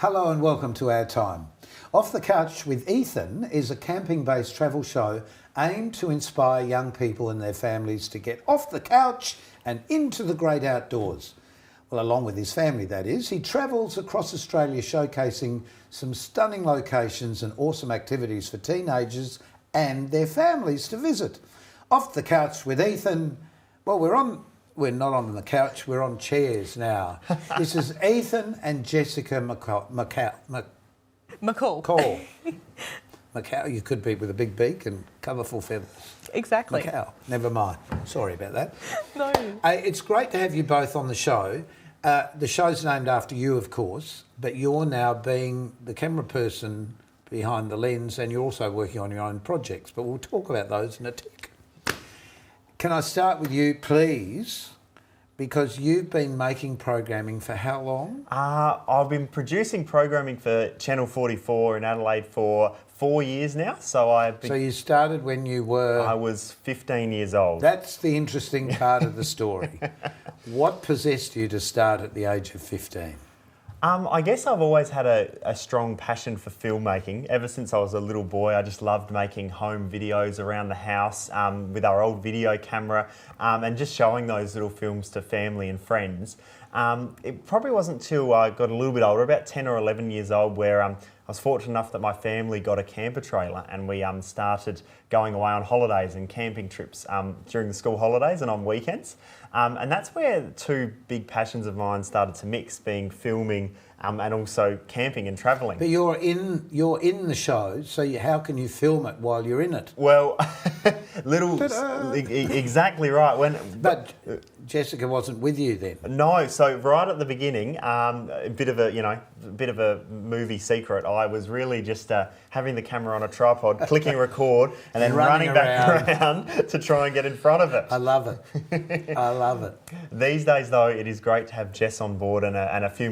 Hello and welcome to OurTime. Off the Couch with Ethan is a camping-based travel show aimed to inspire young people and their families to get off the couch and into the great outdoors. Well, along with his family, that is. He travels across Australia showcasing some stunning locations and awesome activities for teenagers and their families to visit. Off the Couch with Ethan. Well, we're not on the couch, we're on chairs now. This is Ethan and Jessica McCall. McCall, you could be with a big beak and colourful feathers. Exactly. McCall, never mind. Sorry about that. No. It's great to have you both on the show. The show's named after you, of course, but you're now being the camera person behind the lens and you're also working on your own projects, but we'll talk about those in a tick. Can I start with you, please? Because you've been making programming for how long? I've been producing programming for Channel 44 in Adelaide for 4 years now. So you started when you were... I was 15 years old. That's the interesting part of the story. What possessed you to start at the age of 15? I guess I've always had a strong passion for filmmaking. Ever since I was a little boy, I just loved making home videos around the house with our old video camera and just showing those little films to family and friends. It probably wasn't till I got a little bit older, about 10 or 11 years old, where I was fortunate enough that my family got a camper trailer and we started going away on holidays and camping trips during the school holidays and on weekends. And that's where two big passions of mine started to mix, being filming and also camping and travelling. But you're in the show, so how can you film it while you're in it? Well, exactly right. But Jessica wasn't with you then. No, so right at the beginning, a bit of a movie secret. I was really just having the camera on a tripod, clicking record, and then running back around to try and get in front of it. I love it. I love it. These days, though, it is great to have Jess on board and a few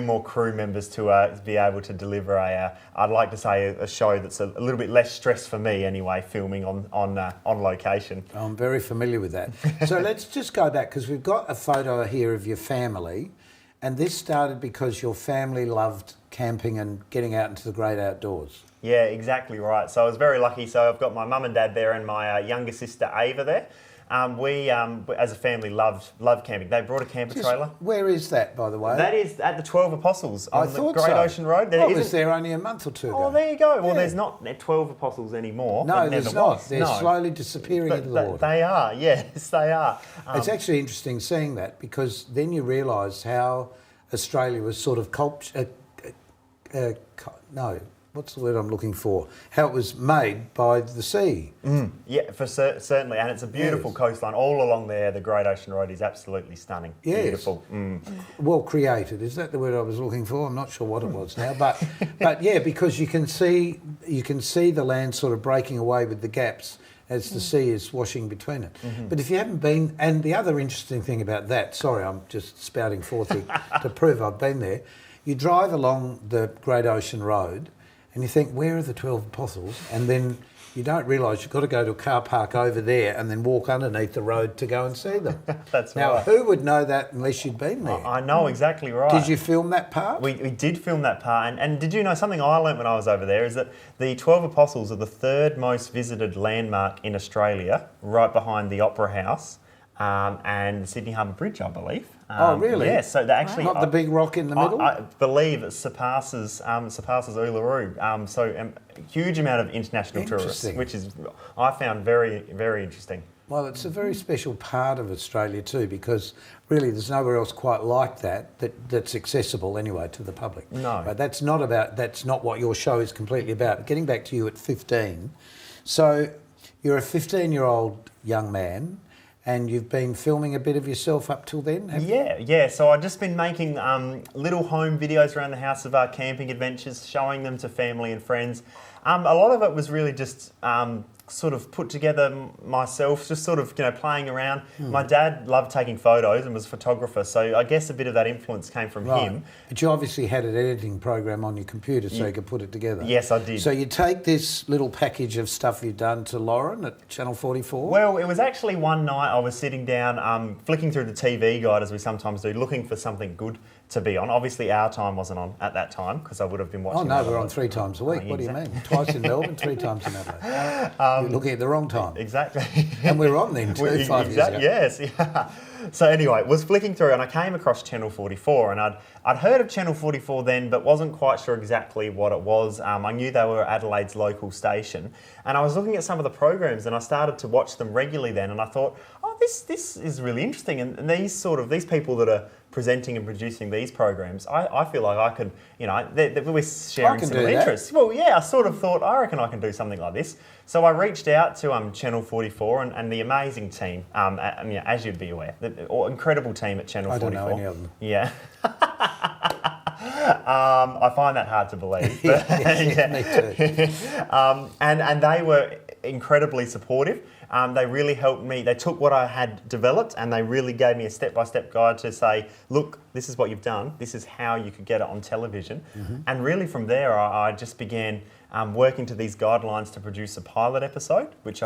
more crew members to be able to deliver I'd like to say a show that's a little bit less stress for me anyway, filming on location. I'm very familiar with that. So let's just go back, because we've got a photo here of your family, and this started because your family loved camping and getting out into the great outdoors. Yeah, exactly right. So I was very lucky. So I've got my mum and dad there and my younger sister Ava there. We, as a family, loved camping. They brought a camper trailer. Where is that, by the way? That is at the 12 Apostles on the Great so. Ocean Road. I was there only a month or two ago. Oh, there you go. Well, there's not 12 Apostles anymore. No, there's not. They're slowly disappearing into the water. They are, yes, they are. It's actually interesting seeing that, because then you realise how Australia was sort of what's the word I'm looking for? How it was made by the sea. Yeah, certainly. And it's a beautiful coastline. All along there, the Great Ocean Road is absolutely stunning. Yes. Beautiful. Well created. Is that the word I was looking for? I'm not sure what it was now. But yeah, because you can see the land sort of breaking away with the gaps as the sea is washing between it. But if you haven't been, and the other interesting thing about that, sorry, I'm just spouting forth to prove I've been there, you drive along the Great Ocean Road and you think, where are the 12 Apostles? And then you don't realise you've got to go to a car park over there and then walk underneath the road to go and see them. That's now, right. who would know that unless you'd been there? I know, exactly right. Did you film that part? We did film that part. And did you know something I learnt when I was over there is that the 12 Apostles are the third most visited landmark in Australia, right behind the Opera House and the Sydney Harbour Bridge, I believe. Oh, really? Yes, so they actually... Not the big rock in the middle? I believe it surpasses Uluru. So a huge amount of international tourists, which is I found very, very interesting. Well, it's a very special part of Australia too, because really there's nowhere else quite like that's accessible anyway to the public. No. But that's not what your show is completely about. Getting back to you at 15, so you're a 15-year-old young man, and you've been filming a bit of yourself up till then, have you? Yeah. So I've just been making little home videos around the house of our camping adventures, showing them to family and friends. A lot of it was really just sort of put together myself, just sort of, playing around. My dad loved taking photos and was a photographer, so I guess a bit of that influence came from him. But you obviously had an editing program on your computer so you could put it together. Yes, I did. So you take this little package of stuff you've done to Lauren at Channel 44? Well, it was actually one night I was sitting down, flicking through the TV guide, as we sometimes do, looking for something good to be on. Obviously, OurTime wasn't on at that time because I would have been watching. Oh no, we're on 3 times a week. What do you mean? Twice in Melbourne, 3 times in Adelaide. You're looking at the wrong time. Exactly. And we're on then too, 5 years ago. Yes. Yeah. So anyway, was flicking through and I came across Channel 44, and I'd heard of Channel 44 then, but wasn't quite sure exactly what it was. I knew they were Adelaide's local station, and I was looking at some of the programs, and I started to watch them regularly then, and I thought, oh, this is really interesting, and these people that are presenting and producing these programs, I feel like I could, we're sharing similar interests. Well, yeah, I sort of thought, I reckon I can do something like this. So I reached out to Channel 44 and the amazing team, as you'd be aware, the incredible team at Channel 44. I don't know any of them. Yeah. I find that hard to believe. But, me too. And they were incredibly supportive. They really helped me. They took what I had developed and they really gave me a step-by-step guide to say, look, this is what you've done. This is how you could get it on television. Mm-hmm. And really from there, I just began working to these guidelines to produce a pilot episode, which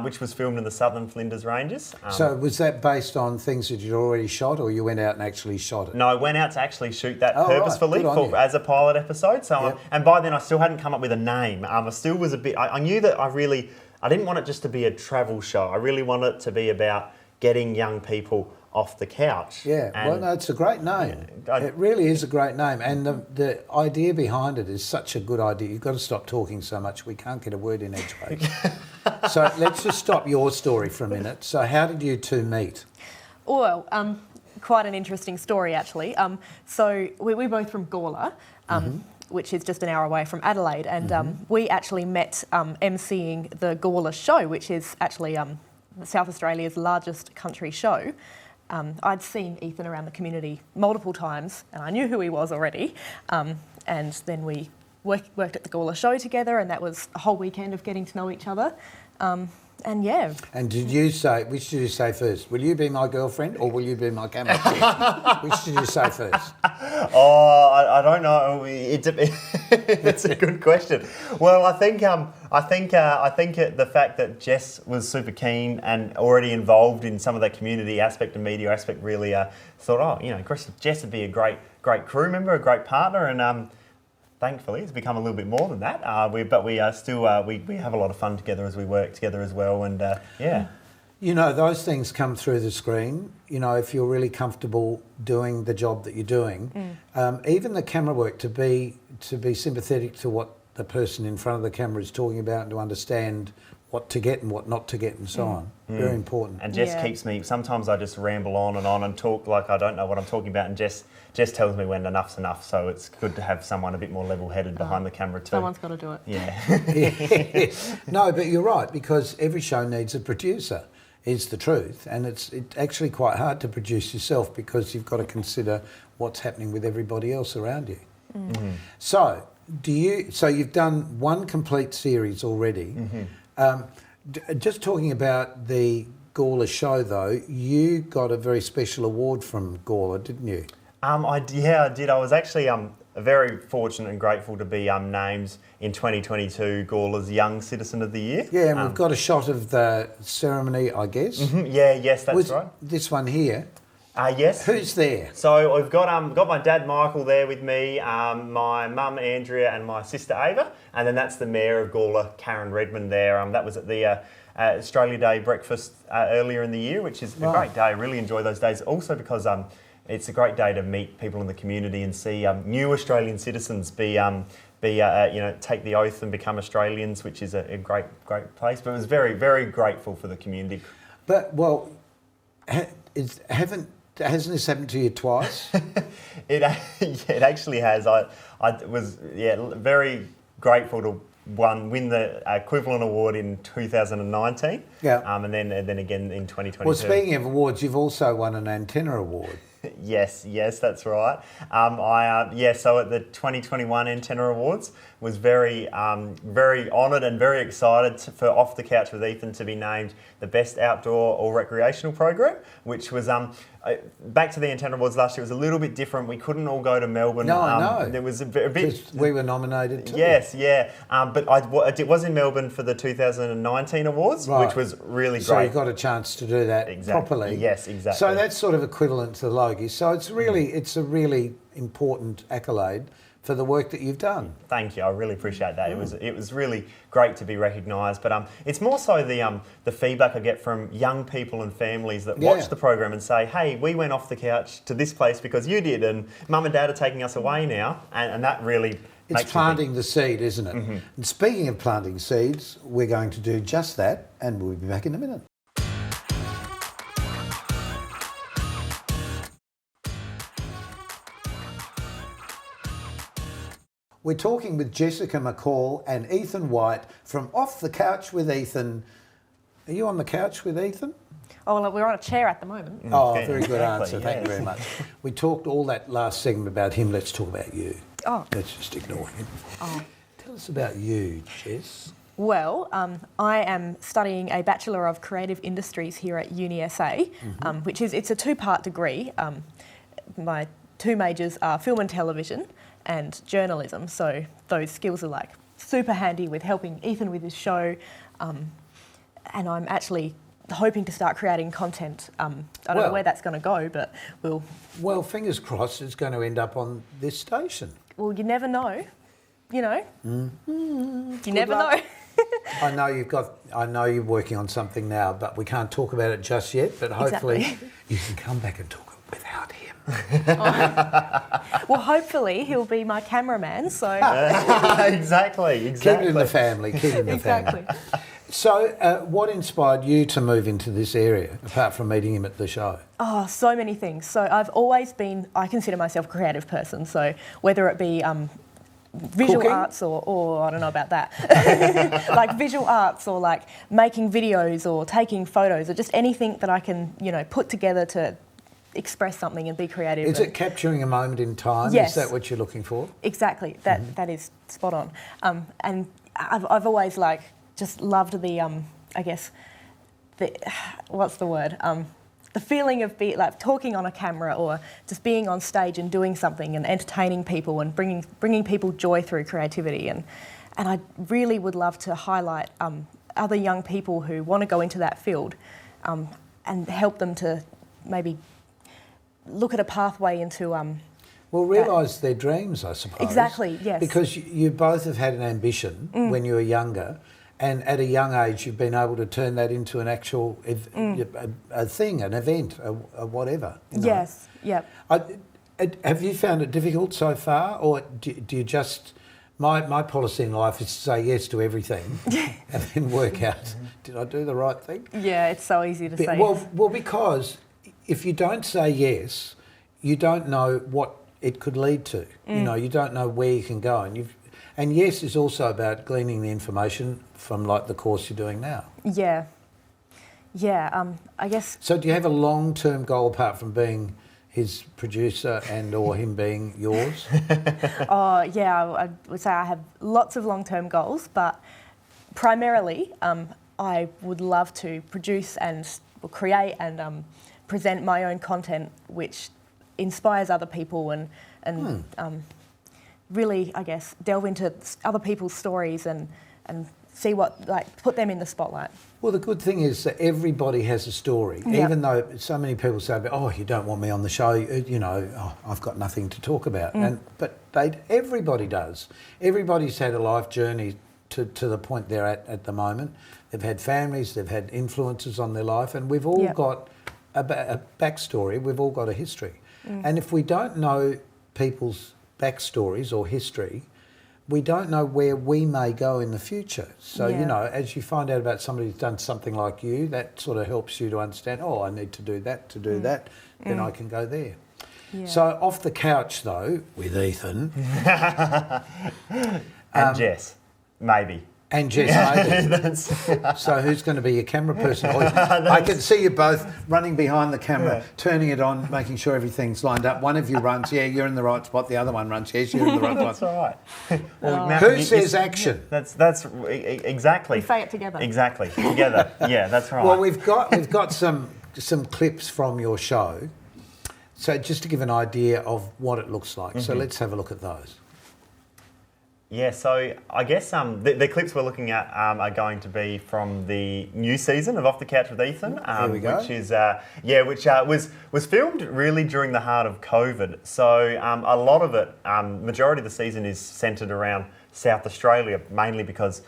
which was filmed in the Southern Flinders Ranges. So was that based on things that you'd already shot, or you went out and actually shot it? No, I went out to actually shoot that purposefully as a pilot episode. So, and by then I still hadn't come up with a name. I still was a bit. I knew that I didn't want it just to be a travel show. I really wanted it to be about getting young people off the couch. Yeah, it's a great name. It really is a great name. And the idea behind it is such a good idea. You've got to stop talking so much. We can't get a word in edgeways. So let's just stop your story for a minute. So how did you two meet? Well, quite an interesting story, actually. So we're both from Gawler, which is just an hour away from Adelaide. And we actually met emceeing the Gawler show, which is actually South Australia's largest country show. I'd seen Ethan around the community multiple times and I knew who he was already. And then we worked at the Gawler show together, and that was a whole weekend of getting to know each other. And which did you say first? Will you be my girlfriend or will you be my camera chick? Which did you say first? Oh, I don't know. It's a good question. Well, I think the fact that Jess was super keen and already involved in some of that community aspect and media aspect really thought, Jess would be a great crew member, a great partner, and thankfully it's become a little bit more than that. But we are still we have a lot of fun together as we work together as well, and yeah. Those things come through the screen. If you're really comfortable doing the job that you're doing, even the camera work, to be sympathetic to what the person in front of the camera is talking about and to understand what to get and what not to get and so on. Very important. And Jess keeps me, sometimes I just ramble on and talk like I don't know what I'm talking about, and Jess tells me when enough's enough, so it's good to have someone a bit more level-headed behind the camera too. Someone's got to do it. Yeah. No, but you're right, because every show needs a producer, is the truth. And it's actually quite hard to produce yourself because you've got to consider what's happening with everybody else around you. Mm-hmm. So you've done one complete series already. Mm-hmm. Just talking about the Gawler show though, you got a very special award from Gawler, didn't you? I did. I was actually very fortunate and grateful to be named in 2022 Gawler's Young Citizen of the Year. Yeah, and we've got a shot of the ceremony, I guess. Mm-hmm. Yes, that's right. This one here. Yes. Who's there? So I've got my dad Michael there with me, my mum Andrea, and my sister Ava, and then that's the Mayor of Gawler, Karen Redmond there. That was at the Australia Day breakfast earlier in the year, which is a great day. I really enjoy those days. Also because it's a great day to meet people in the community and see new Australian citizens take the oath and become Australians, which is a great place. But I was very, very grateful for the community. But hasn't this happened to you twice? It actually has. I was very grateful to win the equivalent award in 2019. Yeah. And then again in 2022. Well, speaking of awards, you've also won an antenna award. Yes, that's right. So at the 2021 Antenna Awards, was very honoured and very excited for Off the Couch with Ethan to be named the best outdoor or recreational program, which was back to the Antenna Awards last year. It was a little bit different. We couldn't all go to Melbourne. No. There was a bit. We were nominated too. Yes, yeah. But it was in Melbourne for the 2019 awards, Right. which was really great. So you got a chance to do that properly. Yes, exactly. So that's sort of equivalent to the Logie. So it's a really important accolade for the work that you've done. Thank you. I really appreciate that. It was really great to be recognised. But it's more so the feedback I get from young people and families that watch the program and say, "Hey, we went off the couch to this place because you did, and Mum and Dad are taking us away now," and that really. It's planting the seed, isn't it? Mm-hmm. And speaking of planting seeds, we're going to do just that, and we'll be back in a minute. We're talking with Jessica McCall and Ethan White from Off the Couch with Ethan. Are you on the couch with Ethan? Oh, well, we're on a chair at the moment. Oh, very good answer. Yes. Thank you very much. We talked all that last segment about him. Let's talk about you. Oh. Let's just ignore him. Oh. Tell us about you, Jess. Well, I am studying a Bachelor of Creative Industries here at UniSA, which it's a two-part degree. My two majors are film and television and journalism, so those skills are like super handy with helping Ethan with his show, and I'm actually hoping to start creating content. I don't know where that's going to go, but we'll... Well, fingers crossed it's going to end up on this station. Well, you never know, you know. You never luck. know. I know you're working on something now, but we can't talk about it just yet, but hopefully you can come back and talk without him. Well, hopefully he'll be my cameraman, so... Exactly. Keep it in the family, family. So what inspired you to move into this area, apart from meeting him at the show? Oh, so many things. So I've always been... I consider myself a creative person, so whether it be visual Cooking? arts or I don't know about that, like visual arts or like making videos or taking photos or just anything that I can, put together to express something and be creative. Is it capturing a moment in time? Yes. Is that what you're looking for? Exactly. That is spot on. And I've always just loved the what's the word? The feeling of talking on a camera or just being on stage and doing something and entertaining people and bringing people joy through creativity. And I really would love to highlight other young people who want to go into that field and help them to maybe look at a pathway into... realise their dreams, I suppose. Exactly, yes. Because you both have had an ambition when you were younger, and at a young age you've been able to turn that into an actual a thing, an event, a whatever. Yes, yep. Have you found it difficult so far, or do you just... My policy in life is to say yes to everything and then work out, did I do the right thing? Yeah, it's so easy to say yes. Well, because if you don't say yes, you don't know what it could lead to. You don't know where you can go, and yes is also about gleaning the information from the course you're doing now. Yeah. I guess. So do you have a long-term goal apart from being his producer and or him being yours? Oh yeah, I would say I have lots of long-term goals, but primarily I would love to produce and create and present my own content which inspires other people and really, I guess, delve into other people's stories and see what, put them in the spotlight. Well, the good thing is that everybody has a story, even though so many people say, oh, you don't want me on the show, I've got nothing to talk about. But everybody does. Everybody's had a life journey to the point they're at the moment. They've had families, they've had influences on their life, and we've all got a backstory, we've all got a history. And if we don't know people's backstories or history, we don't know where we may go in the future. So, as you find out about somebody who's done something like you, that sort of helps you to understand, I need to do that, then I can go there. Yeah. So, Off the Couch, though, with Ethan... and Jess, maybe. And Jess Maybe. So who's going to be your camera person? I can see you both running behind the camera, turning it on, making sure everything's lined up. One of you runs, yeah, you're in the right spot. The other one runs, yes, you're in the right spot. That's all right. Well, Who says action? That's exactly. We say it together. Exactly, together. Yeah, that's right. Well, we've got some clips from your show. So just to give an idea of what it looks like. So let's have a look at those. Yeah, so I guess the clips we're looking at are going to be from the new season of Off the Couch with Ethan, There we go. which is was filmed really during the heart of COVID. So a lot of it, majority of the season is centred around South Australia, mainly because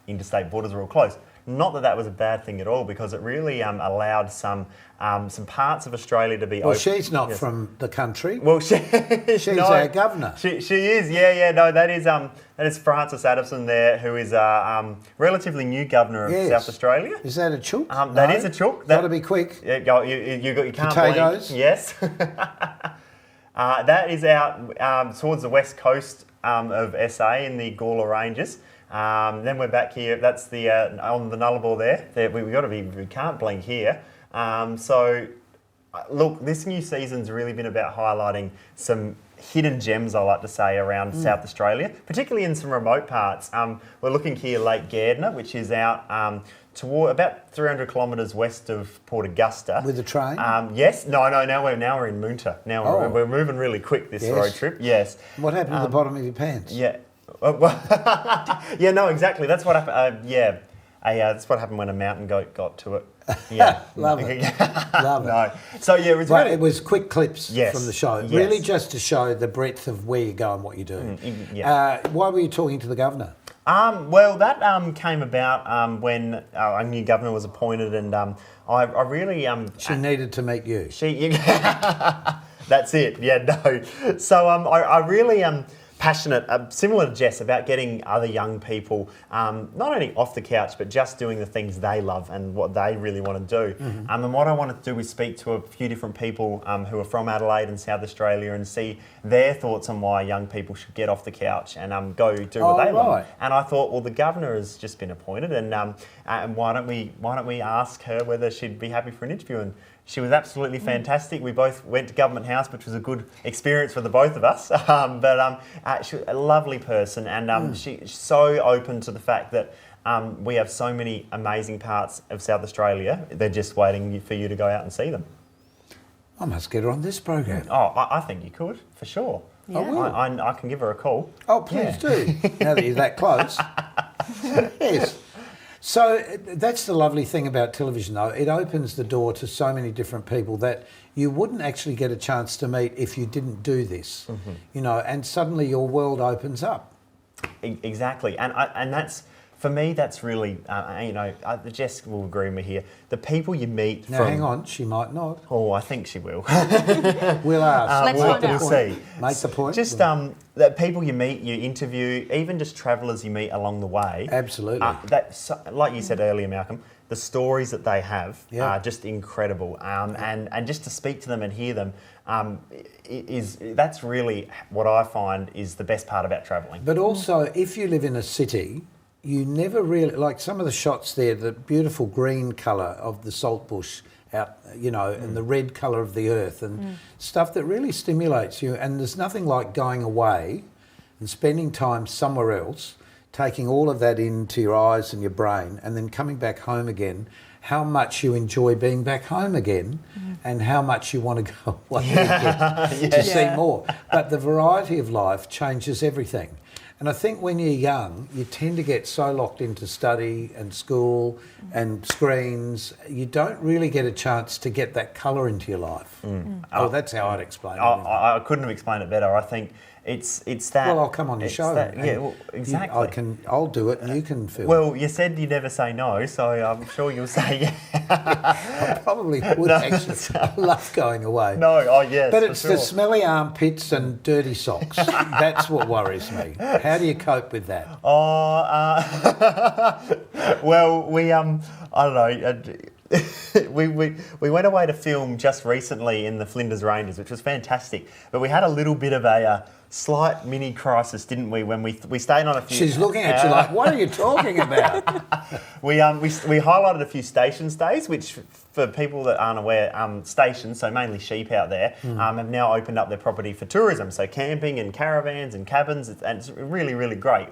interstate borders are all closed. Not that was a bad thing at all, because it really allowed some parts of Australia to be open. Well, she's not from the country. Well, She's our governor. She is, yeah. No, that is Frances Addison there, who is a relatively new governor of South Australia. Is that a chook? That is a chook. Got to be quick. Yeah, you can't Potatoes? blink. Yes. That is out towards the west coast of SA in the Gawler Ranges. Then we're back here. That's the on the Nullarbor there. We can't blink here. Look, this new season's really been about highlighting some hidden gems, I like to say, around South Australia, particularly in some remote parts. We're looking here, Lake Gairdner, which is out toward about 300 kilometres west of Port Augusta. With the train? Yes. No. Now we're in Moonta. Now we're moving really quick this road trip. Yes. What happened to the bottom of your pants? Yeah. Yeah. No. Exactly. That's what happened. That's what happened when a mountain goat got to it. Yeah. Love it. Love it. No. So yeah, it was quick clips from the show, really just to show the breadth of where you go and what you do. Why were you talking to the governor? Well, that came about when a new governor was appointed, and I really She needed to meet you. That's it. Yeah, no. So I really passionate, similar to Jess, about getting other young people not only off the couch, but just doing the things they love and what they really want to do. And what I wanted to do is speak to a few different people who are from Adelaide and South Australia and see their thoughts on why young people should get off the couch and go do what they love. And I thought, well, the governor has just been appointed, and why don't we ask her whether she'd be happy for an interview? And she was absolutely fantastic. We both went to Government House, which was a good experience for the both of us. She was a lovely person, and she's so open to the fact that we have so many amazing parts of South Australia. They're just waiting for you to go out and see them. I must get her on this program. Oh, I think you could, for sure. Yeah. I will. I can give her a call. Oh, please do, now that you're that close. Yes. So that's the lovely thing about television, though. It opens the door to so many different people that you wouldn't actually get a chance to meet if you didn't do this, and suddenly your world opens up. Exactly. And that's, for me, that's really, Jess will agree with me here. The people you meet Now, hang on, she might not. Oh, I think she will. We'll ask. Let's find out. We'll see. Make the point. Just the people you meet, you interview, even just travellers you meet along the way. Absolutely. Like you said earlier, Malcolm, the stories that they have are just incredible. And just to speak to them and hear them, that's really what I find is the best part about travelling. But also, if you live in a city, you never really, like some of the shots there, the beautiful green colour of the saltbush out, and the red colour of the earth and stuff that really stimulates you. And there's nothing like going away and spending time somewhere else, taking all of that into your eyes and your brain, and then coming back home again, how much you enjoy being back home again and how much you want to go away again to see more. But the variety of life changes everything. And I think when you're young, you tend to get so locked into study and school and screens, you don't really get a chance to get that colour into your life. That's how I'd explain it. I couldn't have explained it better. I think it's that. Well, I'll come on your show. Exactly. I'll do it, and you can film. Well, you said you never say no, so I'm sure you'll say yeah. I probably would actually. I love going away. No, yes. But it's the smelly armpits and dirty socks. That's what worries me. How do you cope with that? Well, we I don't know. We went away to film just recently in the Flinders Ranges, which was fantastic. But we had a little bit of a slight mini crisis, didn't we? When we stayed on a few. She's looking at you like, what are you talking about? We highlighted a few station stays, which for people that aren't aware, stations, so mainly sheep out there, have now opened up their property for tourism. So camping and caravans and cabins, and it's really, really great.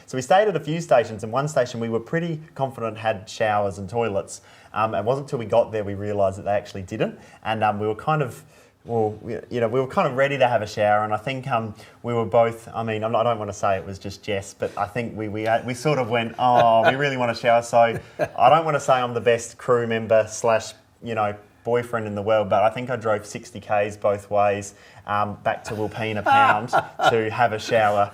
So we stayed at a few stations, and one station we were pretty confident had showers and toilets. It wasn't until we got there we realised that they actually didn't, and we were kind of. Well, we were kind of ready to have a shower, and I think we were both. I mean, I don't want to say it was just Jess, but I think we sort of went, oh, we really want to shower. So I don't want to say I'm the best crew member / boyfriend in the world, but I think I drove 60 k's both ways back to Wilpena Pound to have a shower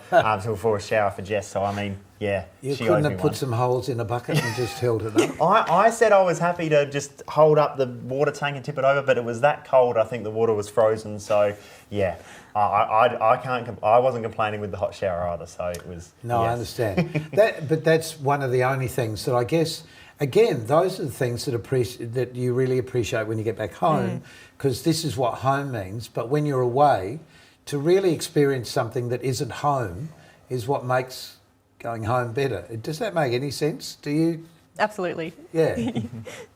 for a shower for Jess. So I mean, yeah, you she couldn't owes have me put one. some holes in a bucket and just held it up. I said I was happy to just hold up the water tank and tip it over, but it was that cold. I think the water was frozen. So yeah, I wasn't complaining with the hot shower either. So it was. No, yes. I understand but that's one of the only things that I guess. Again, those are the things that you really appreciate when you get back home, because this is what home means. But when you're away, to really experience something that isn't home is what makes going home better. Does that make any sense? Do you? Absolutely. Yeah. I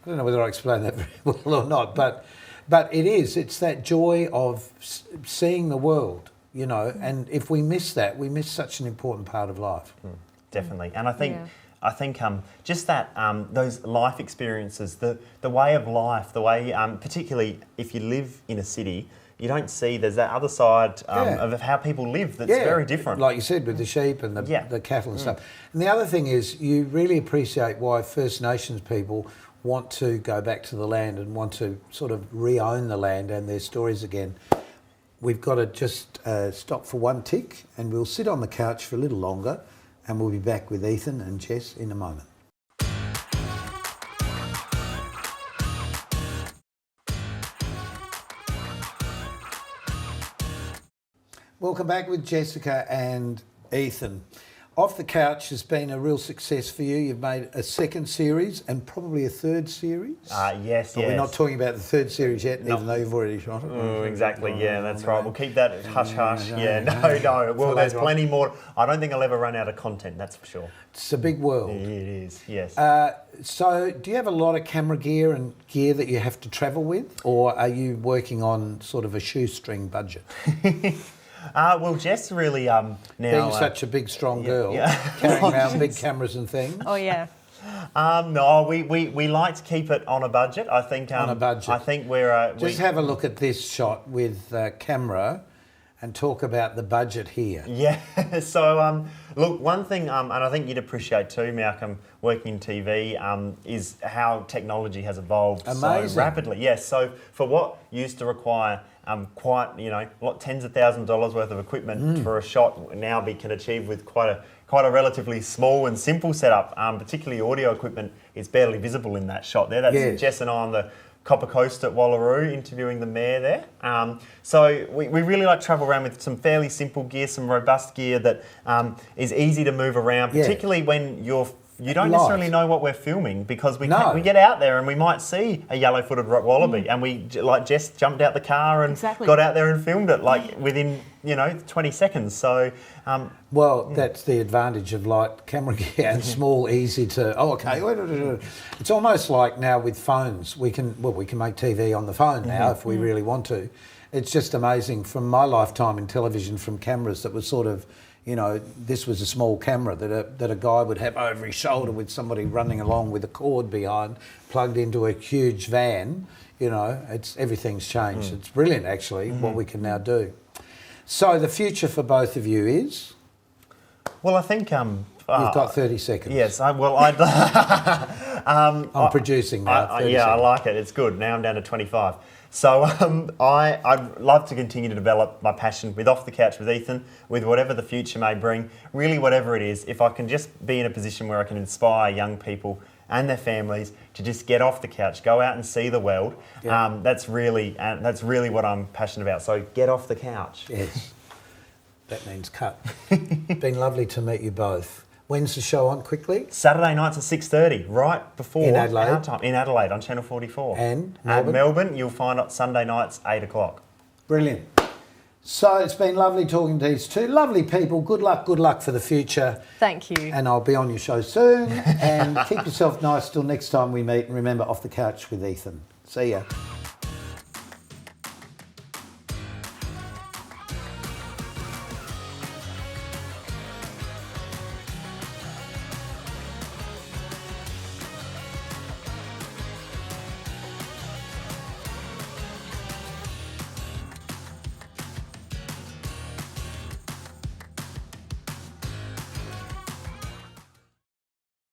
don't know whether I explained that very well or not, but it is. It's that joy of seeing the world, and if we miss that, we miss such an important part of life. Definitely. And I think just that those life experiences, the way of life, the way particularly if you live in a city, you don't see there's that other side of how people live that's very different. Like you said, with the sheep and the cattle and stuff. And the other thing is you really appreciate why First Nations people want to go back to the land and want to sort of re-own the land and their stories again. We've got to just stop for one tick, and we'll sit on the couch for a little longer, and we'll be back with Ethan and Jess in a moment. Welcome back with Jessica and Ethan. Off the Couch has been a real success for you. You've made a second series and probably a third series. Yes. We're not talking about the third series yet, even though you've already shot it. Exactly, yeah, that's right. We'll keep that hush-hush. No. Well, there's plenty more. I don't think I'll ever run out of content, that's for sure. It's a big world. It is, yes. So do you have a lot of camera gear and gear that you have to travel with, or are you working on sort of a shoestring budget? Well, Jess really now... Being such a big, strong girl, carrying around big cameras and things. Oh, yeah. No, we like to keep it on a budget. I think on a budget. I think we're... Just have a look at this shot with camera and talk about the budget here. Yeah, so look, one thing, and I think you'd appreciate too, Malcolm, working in TV, is how technology has evolved so rapidly. Yes, so for what used to require tens of thousands of dollars worth of equipment for a shot, now can achieve with quite a relatively small and simple setup. Particularly audio equipment is barely visible in that shot there. That's Jess and I on the Copper Coast at Wallaroo interviewing the mayor there. So we really like to travel around with some fairly simple gear, some robust gear that is easy to move around, particularly when you don't necessarily know what we're filming, because we get out there and we might see a yellow-footed wallaby, and we, like Jess, jumped out the car and got out there and filmed it within 20 seconds. So that's the advantage of light camera gear and small, easy to. It's almost like now with phones, we can make TV on the phone now if we really want to. It's just amazing from my lifetime in television, from cameras that was sort of. This was a small camera that a guy would have over his shoulder with somebody running along with a cord behind, plugged into a huge van. Everything's changed. It's brilliant, actually, what we can now do. So the future for both of you is? Well, I think... You've got 30 seconds. Yes, I'm producing now. I like it. It's good. Now I'm down to 25. So I'd love to continue to develop my passion with Off the Couch with Ethan, with whatever the future may bring, really whatever it is. If I can just be in a position where I can inspire young people and their families to just get off the couch, go out and see the world, that's really what I'm passionate about. So get off the couch. Yes, that means cut. Been lovely to meet you both. When's the show on, quickly? Saturday nights at 6:30, right before in Adelaide. Our time. In Adelaide on Channel 44. And Melbourne? Melbourne, you'll find it Sunday nights, 8 o'clock. Brilliant. So it's been lovely talking to these two lovely people. Good luck for the future. Thank you. And I'll be on your show soon. And keep yourself nice till next time we meet. And remember, Off the Couch with Ethan. See ya.